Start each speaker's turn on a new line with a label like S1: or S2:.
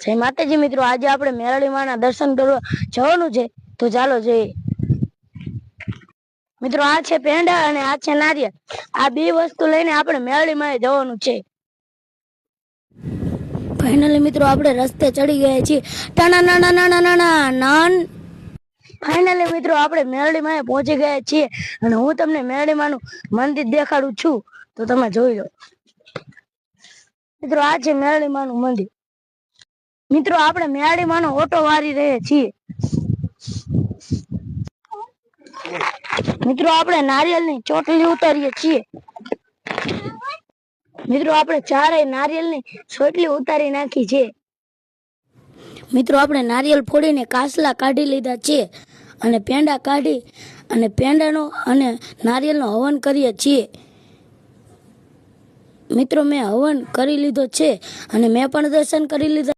S1: જય માતાજી મિત્રો, આજે આપણે મેરળી માના દર્શન કરવા જવાનું છે, તો ચાલો જઈએ મિત્રો। આ છે પેંડા અને આ છે નારિયેળ, આ બે વસ્તુ લઈને આપણે મેરળી માં જવાનું છે। ફાઇનલી મિત્રો આપણે રસ્તે ચડી ગયા છીએ। ફાઇનલી મિત્રો આપણે મેરળી માં પહોંચી ગયા છીએ અને હું તમને મેરળી માનું મંદિર દેખાડું છું, તો તમે જોઈ લો મિત્રો। આ છે મેરળી માનું મંદિર। મિત્રો આપણે મેરળી માનો ઓટો વારી રહ્યા છીએ। મિત્રો આપણે નારિયેળની ચોટલી ઉતારીએ છીએ। મિત્રો આપણે ચારેય નારિયેળની ચોટલી ઉતારી નાખી છે। મિત્રો આપણે નારિયેળ ફોડીને કાસલા કાઢી લીધા છે અને પેંડા કાઢી અને પેંડાનો અને નારિયેળનો હવન કરીએ છીએ। મિત્રો મેં હવન કરી લીધો છે અને મેં પણ દર્શન કરી લીધા।